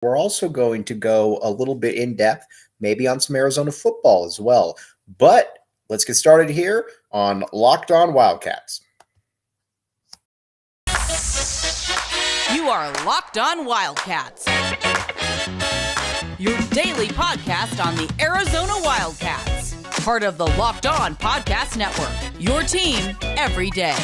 We're also going to go a little bit in depth, maybe on some Arizona football as well. But let's get started here on Locked On Wildcats. You are Locked On Wildcats, your daily podcast on the Arizona Wildcats, part of the Locked On Podcast Network, your team every day.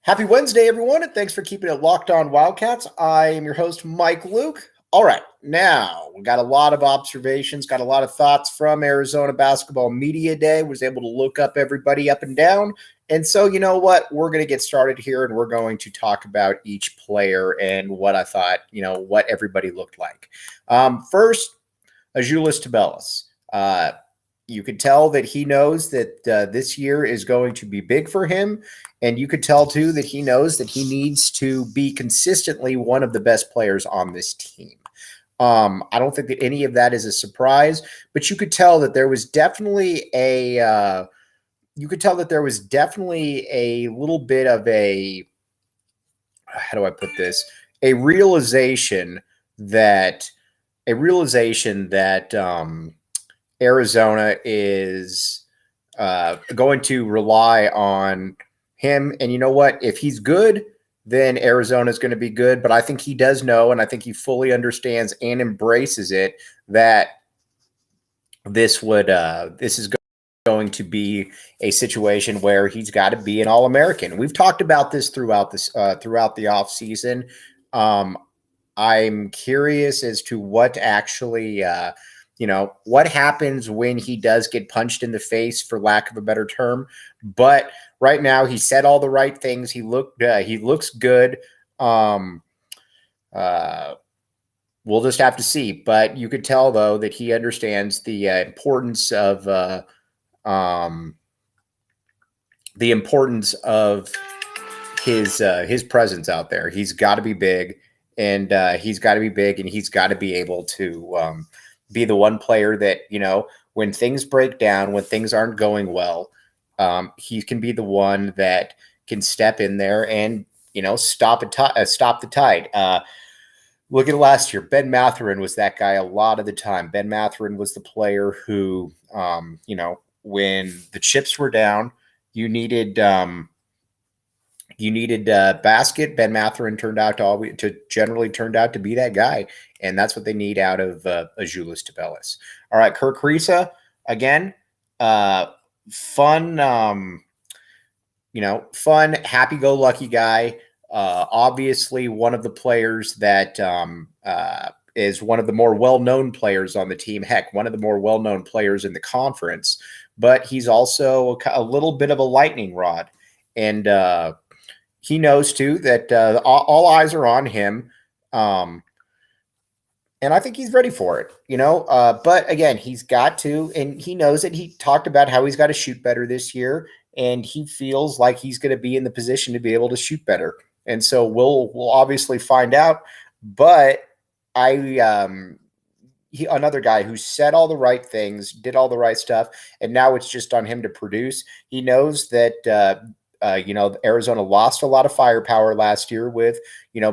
Happy Wednesday, everyone, and thanks for keeping it Locked On Wildcats. I am your host, Mike Luke. All right, now we got a lot of observations, got a lot of thoughts from Arizona Basketball Media Day. Was able to look up everybody up and down. And so, you know what? We're going to get started here, and we're going to talk about each player and what I thought, what everybody looked like. First, Azuolas Tubelis. You could tell that he knows that this year is going to be big for him. And you could tell, too, that he knows that he needs to be consistently one of the best players on this team. I don't think that any of that is a surprise, but you could tell that there was definitely a little bit of a, how do I put this? A realization that Arizona is going to rely on him. And you know what? If he's good, then Arizona is going to be good. But I think he does know, and I think he fully understands and embraces it, that this is going to be a situation where he's got to be an All-American. We've talked about this throughout the offseason. I'm curious as to what actually what happens when he does get punched in the face, for lack of a better term. But right now, he said all the right things. He looks good. We'll just have to see. But you could tell, though, that he understands the importance of his presence out there. He's got to be big, and he's got to be able to be the one player that, when things break down, when things aren't going well, he can be the one that can step in there and, stop the tide. Look at last year. Ben Mathurin was that guy a lot of the time. Ben Mathurin was the player who, when the chips were down, you needed basket. Ben Mathurin turned out to be that guy, and that's what they need out of Azuolas Tubelis. All right, Kirk Risa, again, fun, happy-go-lucky guy. Obviously, one of the players that is one of the more well-known players on the team. Heck, one of the more well-known players in the conference. But he's also a little bit of a lightning rod, and he knows, too, that all eyes are on him, and I think he's ready for it, But, again, he's got to, and he knows it. He talked about how he's got to shoot better this year, and he feels like he's going to be in the position to be able to shoot better. And so we'll obviously find out. But another guy who said all the right things, did all the right stuff, and now it's just on him to produce. He knows that Arizona lost a lot of firepower last year with,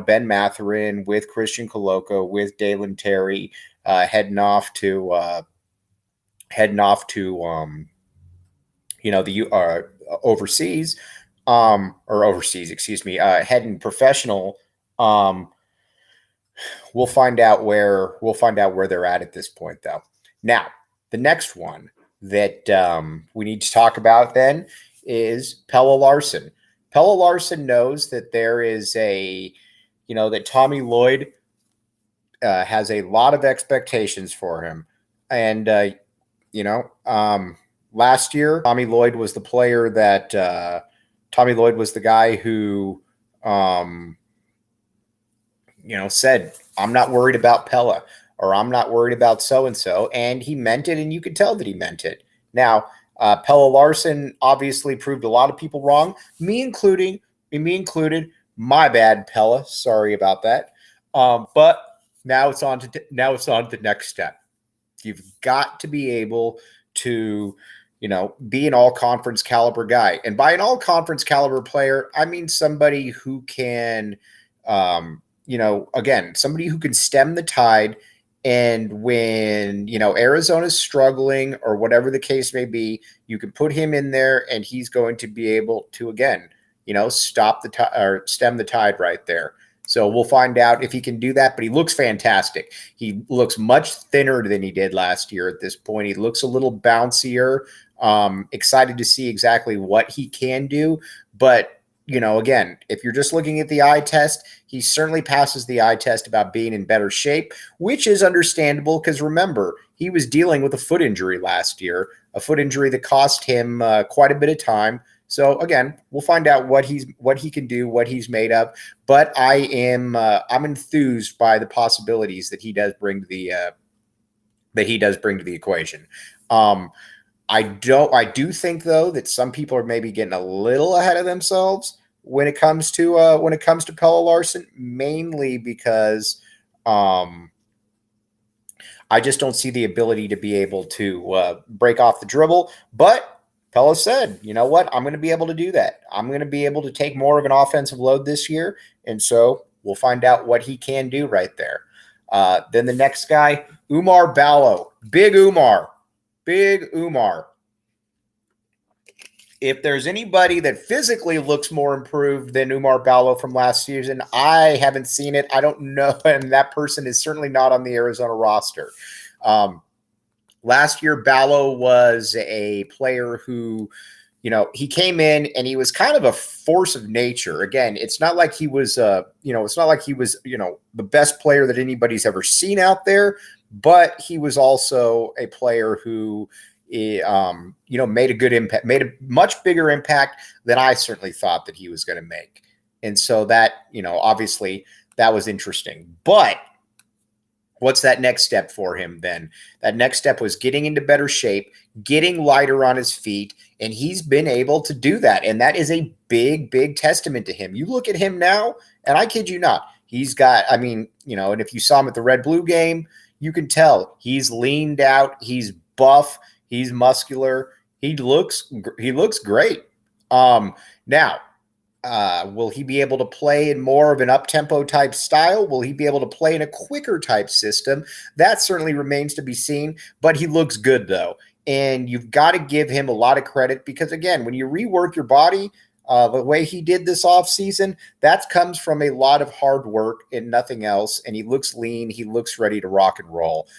Ben Mathurin, with Christian Coloco, with Dalen Terry, heading off to the overseas, heading professional. We'll find out where they're at this point, though. Now, the next one that we need to talk about then is Pella Larson. Pella Larson knows that there is that Tommy Lloyd has a lot of expectations for him. And, last year, Tommy Lloyd was the player that Tommy Lloyd was the guy who, said, I'm not worried about Pella, or I'm not worried about so-and-so. And he meant it, and you could tell that he meant it. Now, Pella Larson obviously proved a lot of people wrong, me included. My bad, Pella. Sorry about that. But now it's on to the next step. You've got to be able to, be an all-conference caliber guy. And by an all-conference caliber player, I mean somebody who can, again, somebody who can stem the tide. And when, Arizona's struggling or whatever the case may be, you can put him in there and he's going to be able to, again, stop the tide or stem the tide right there. So we'll find out if he can do that, but he looks fantastic. He looks much thinner than he did last year at this point. He looks a little bouncier. Excited to see exactly what he can do. But, again, if you're just looking at the eye test, he certainly passes the eye test about being in better shape, which is understandable because remember, he was dealing with a foot injury last year, a foot injury that cost him quite a bit of time. So again, we'll find out what he can do, what he's made of. But I'm enthused by the possibilities that he does bring to the equation. I do think though that some people are maybe getting a little ahead of themselves when it comes to Pella Larson, mainly because I just don't see the ability to be able to break off the dribble, but Pella said, you know what? I'm going to be able to do that. I'm going to be able to take more of an offensive load this year. And so we'll find out what he can do right there. Then the next guy, Oumar Ballo. Big Umar. If there's anybody that physically looks more improved than Oumar Ballo from last season, I haven't seen it. I don't know. And that person is certainly not on the Arizona roster. Last year, Ballo was a player who, he came in and he was kind of a force of nature. Again, it's not like he was, the best player that anybody's ever seen out there, but he was also a player who, made a good impact, made a much bigger impact than I certainly thought that he was going to make. And so that, obviously that was interesting, but what's that next step for him then? That next step was getting into better shape, getting lighter on his feet, and he's been able to do that. And that is a big, big testament to him. You look at him now, and I kid you not, he's got, and if you saw him at the Red-Blue game, you can tell he's leaned out, he's buff, he's muscular, he looks great. Now, will he be able to play in more of an up-tempo type style? Will he be able to play in a quicker type system? That certainly remains to be seen, but he looks good though. And you've got to give him a lot of credit because again, when you rework your body the way he did this offseason, that comes from a lot of hard work and nothing else. And he looks lean. He looks ready to rock and roll.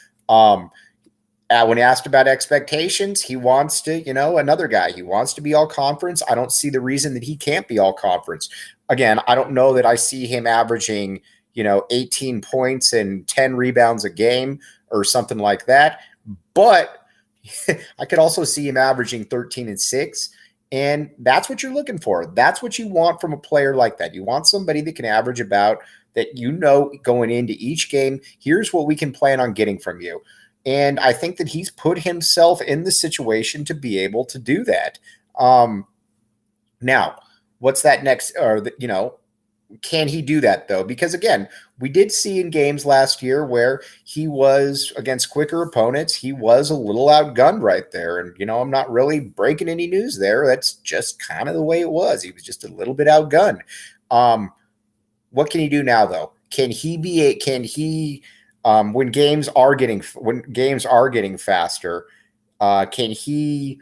When asked about expectations, he wants to, another guy. He wants to be all conference. I don't see the reason that he can't be all conference. Again, I don't know that I see him averaging, 18 points and 10 rebounds a game or something like that. But I could also see him averaging 13 and 6. And that's what you're looking for. That's what you want from a player like that. You want somebody that can average about that, going into each game, here's what we can plan on getting from you. And I think that he's put himself in the situation to be able to do that. Now, what's that next? Can he do that though? Because again, we did see in games last year where he was against quicker opponents, he was a little outgunned right there. And, I'm not really breaking any news there. That's just kind of the way it was. He was just a little bit outgunned. What can he do now though? When games are getting faster, can he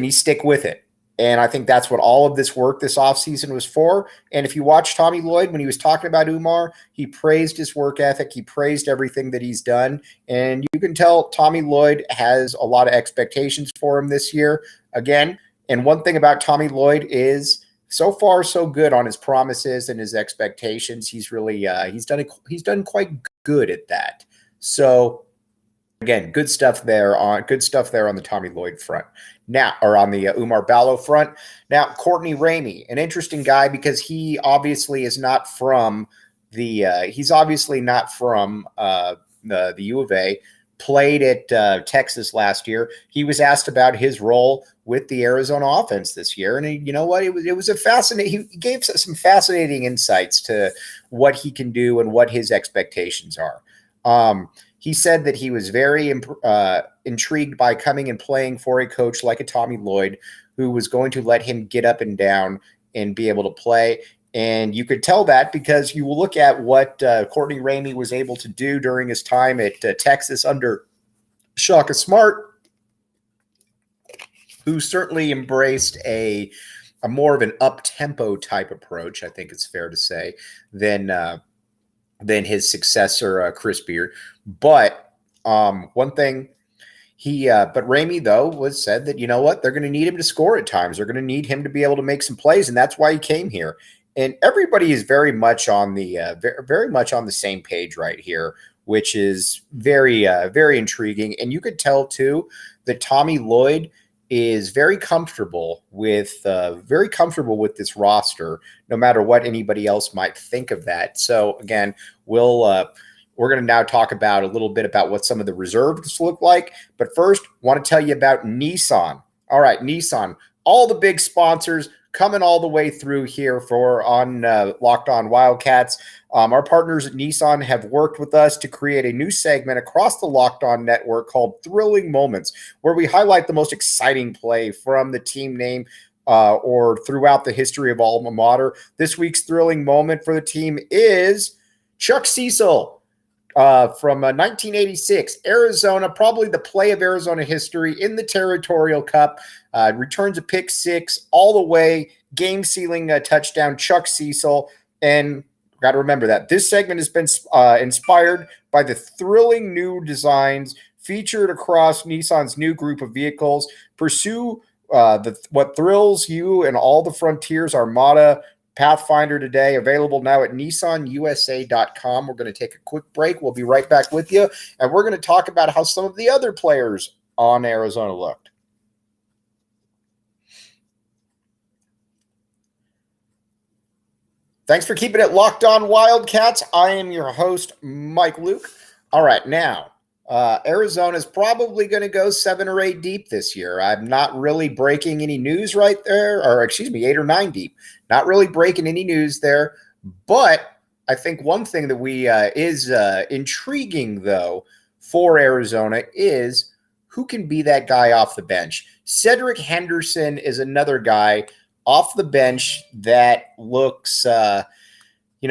stick with it? And I think that's what all of this work this offseason was for. And if you watch Tommy Lloyd, when he was talking about Umar, he praised his work ethic. He praised everything that he's done. And you can tell Tommy Lloyd has a lot of expectations for him this year. Again, and one thing about Tommy Lloyd is so far so good on his promises and his expectations. He's really he's done quite good at that. So again, good stuff there on the Tommy Lloyd front. Now, or on the Oumar Ballo front. Now, Courtney Ramey, an interesting guy because he obviously is not from the U of A. Played at Texas last year. He was asked about his role with the Arizona offense this year, and you know what? It was a fascinating. He gave us some fascinating insights to what he can do and what his expectations are. he said that he was very intrigued by coming and playing for a coach like a Tommy Lloyd, who was going to let him get up and down and be able to play. And you could tell that because you will look at what Courtney Ramey was able to do during his time at Texas under Shaka Smart, who certainly embraced a more of an up-tempo type approach, I think it's fair to say, than his successor, Chris Beard. But one thing but Ramey, though, said that, you know what, they're going to need him to score at times. They're going to need him to be able to make some plays, and that's why he came here. And everybody is very much on the same page right here, which is very, very intriguing. And you could tell too that Tommy Lloyd is very comfortable with this roster, no matter what anybody else might think of that. So again, we're going to now talk about a little bit about what some of the reserves look like. But first, want to tell you about Nissan. All right, Nissan, all the big sponsors coming all the way through here on Locked On Wildcats. Our partners at Nissan have worked with us to create a new segment across the Locked On network called Thrilling Moments, where we highlight the most exciting play from the team name or throughout the history of alma mater. This week's thrilling moment for the team is Chuck Cecil. From 1986, Arizona, probably the play of Arizona history in the Territorial Cup, returns a pick six all the way, game-sealing touchdown, Chuck Cecil. And got to remember that this segment has been inspired by the thrilling new designs featured across Nissan's new group of vehicles. Pursue what thrills you and all the Frontiers Armada Pathfinder today, available now at nissanusa.com. We're going to take a quick break. We'll be right back with you, and we're going to talk about how some of the other players on Arizona looked. Thanks for keeping it locked on Wildcats. I am your host, Mike Luke. All right, now, Arizona is probably going to go 7 or 8 deep this year. I'm not really breaking any news right there, or 8 or 9 deep. Not really breaking any news there, but I think one thing that is intriguing, though, for Arizona is who can be that guy off the bench. Cedric Henderson is another guy off the bench that looks he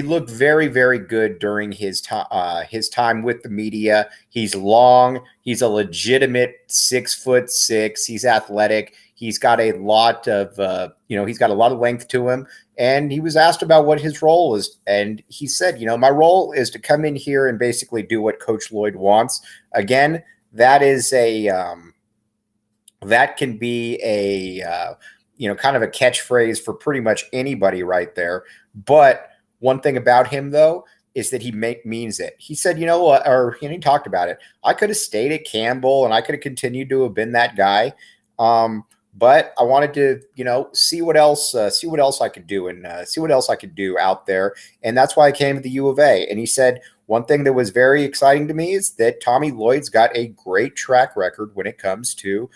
looked very, very good during his time with the media. He's long. He's a legitimate 6'6". He's athletic. He's got a lot of length to him. And he was asked about what his role is, and he said, my role is to come in here and basically do what Coach Lloyd wants. Again, that is that can be a kind of a catchphrase for pretty much anybody right there. But one thing about him, though, is that he means it. He said, he talked about it. I could have stayed at Campbell and I could have continued to have been that guy. But I wanted to, see what else I could do and see what else I could do out there. And that's why I came to the U of A. And he said, one thing that was very exciting to me is that Tommy Lloyd's got a great track record when it comes to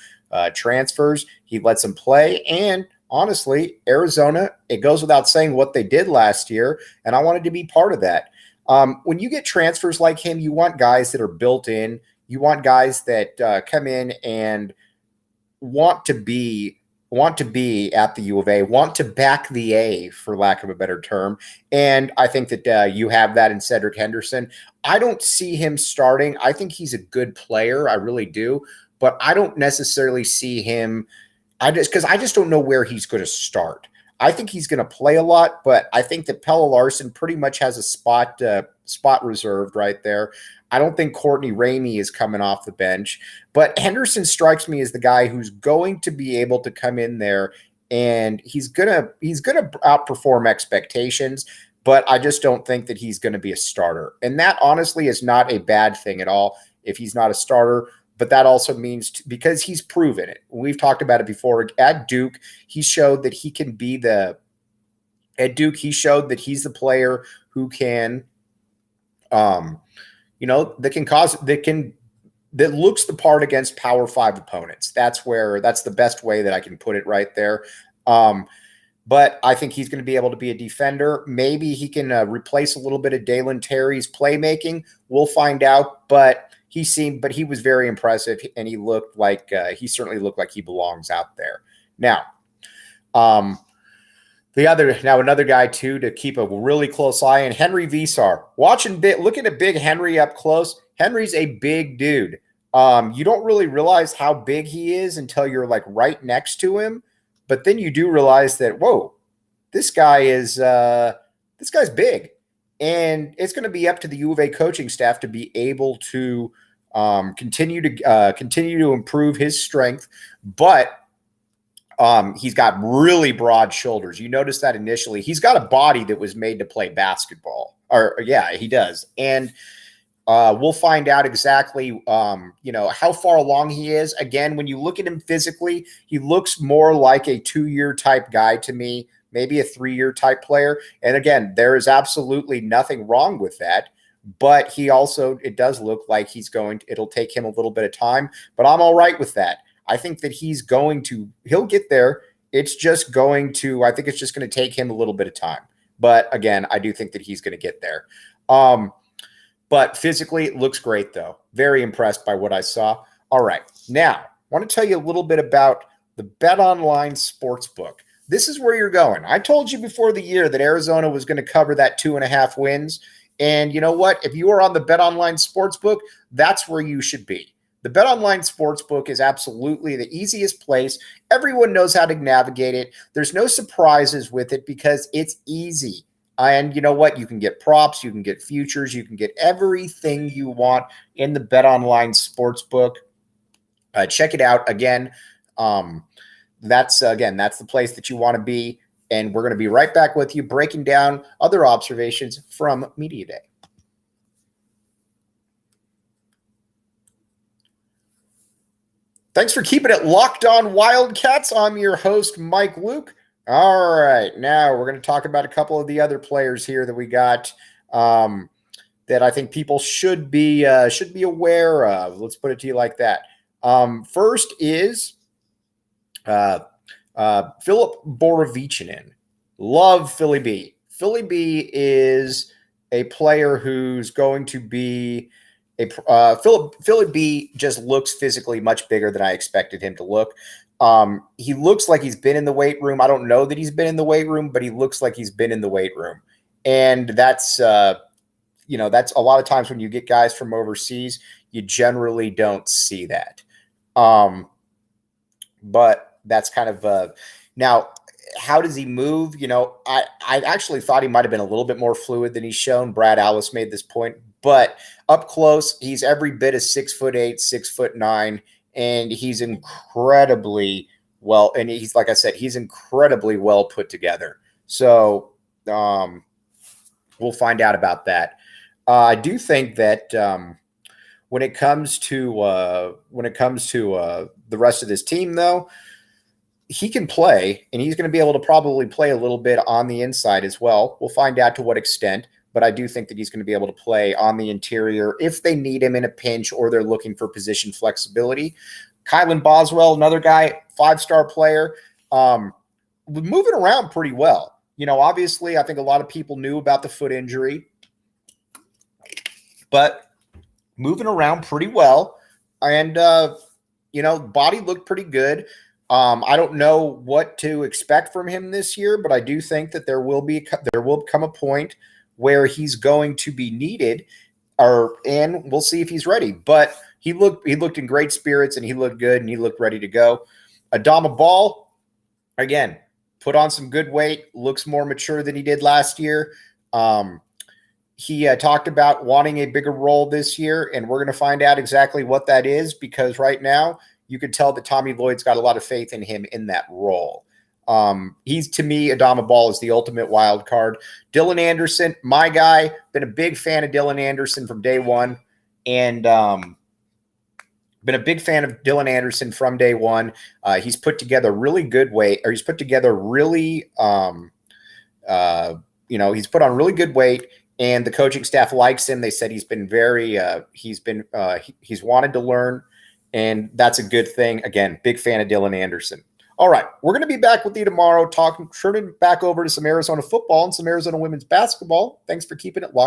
transfers. He lets them play. And honestly, Arizona, it goes without saying what they did last year. And I wanted to be part of that. When you get transfers like him, you want guys that are built in. You want guys that come in and want to be at the U of A, want to back the A, for lack of a better term. And I think that you have that in Cedric Henderson. I don't see him starting. I think he's a good player. I really do. But I don't necessarily see him because I just don't know where he's going to start. I think he's going to play a lot, but I think that Pella Larson pretty much has a spot reserved right there. I don't think Courtney Ramey is coming off the bench, but Henderson strikes me as the guy who's going to be able to come in there and he's gonna outperform expectations. But I just don't think that he's going to be a starter, and that honestly is not a bad thing at all if he's not a starter. But that also means because he's proven it. We've talked about it before. At Duke, he showed that he can be at Duke, he showed that he's the player who can, that looks the part against Power 5 opponents. That's the best way that I can put it right there. but I think he's going to be able to be a defender. Maybe he can replace a little bit of Dalen Terry's playmaking. We'll find out, but he was very impressive, and he looked like he certainly looked like he belongs out there. Now, another guy too to keep a really close eye on, Henry Vsar. Looking at big Henry up close. Henry's a big dude. You don't really realize how big he is until you're like right next to him, but then you do realize that, whoa, this guy's big, and it's going to be up to the U of A coaching staff to be able to continue to improve his strength, but he's got really broad shoulders. You notice that initially. He's got a body that was made to play basketball. He does. And we'll find out exactly, how far along he is. Again, when you look at him physically, he looks more like a 2-year type guy to me, maybe a 3-year type player. And again, there is absolutely nothing wrong with that. But it does look like it'll take him a little bit of time, but I'm all right with that. I think that he'll get there. I think it's just going to take him a little bit of time. But again, I do think that he's going to get there. But physically, it looks great, though. Very impressed by what I saw. All right. Now, I want to tell you a little bit about the BetOnline Sportsbook. This is where you're going. I told you before the year that Arizona was going to cover that 2.5 wins. And you know what? If you are on the BetOnline Sportsbook, that's where you should be. The BetOnline Sportsbook is absolutely the easiest place. Everyone knows how to navigate it. There's no surprises with it because it's easy. And you know what? You can get props, you can get futures, you can get everything you want in the BetOnline Sportsbook. Check it out. Again, that's the place that you want to be. And we're going to be right back with you breaking down other observations from Media Day. Thanks for keeping it locked on Wildcats. I'm your host, Mike Luke. All right, now we're going to talk about a couple of the other players here that we got that I think people should be aware of. Let's put it to you like that. First is Philip Borovichinen. Love Philly B. Philly B is a player who's going to be Philly B just looks physically much bigger than I expected him to look. He looks like he's been in the weight room. I don't know that he's been in the weight room, but he looks like he's been in the weight room. And that's a lot of times when you get guys from overseas, you generally don't see that. But that's kind of now, how does he move? I actually thought he might have been a little bit more fluid than he's shown. Brad Alice made this point, but up close, he's every bit of 6'8", 6'9", and he's incredibly well. And he's, like I said, he's incredibly well put together. So we'll find out about that. I do think that when it comes to the rest of this team, though, he can play, and he's going to be able to probably play a little bit on the inside as well. We'll find out to what extent, but I do think that he's going to be able to play on the interior if they need him in a pinch or they're looking for position flexibility. Kylan Boswell, another guy, 5-star player, moving around pretty well. Obviously, I think a lot of people knew about the foot injury, but moving around pretty well, and body looked pretty good. I don't know what to expect from him this year, but I do think that there will come a point where he's going to be needed, and we'll see if he's ready. But he looked in great spirits, and he looked good, and he looked ready to go. Adama Ball, again, put on some good weight, looks more mature than he did last year. He talked about wanting a bigger role this year, and we're going to find out exactly what that is, because right now you could tell that Tommy Lloyd's got a lot of faith in him in that role. He's, to me, Adama Ball is the ultimate wild card. Dylan Anderson, my guy, been a big fan of Dylan Anderson from day one, and been a big fan of Dylan Anderson from day one. He's put together really good weight, or he's put together really, he's put on really good weight, and the coaching staff likes him. They said he's been he's wanted to learn, and that's a good thing. Again, big fan of Dylan Anderson. All right. We're going to be back with you tomorrow, turning back over to some Arizona football and some Arizona women's basketball. Thanks for keeping it locked.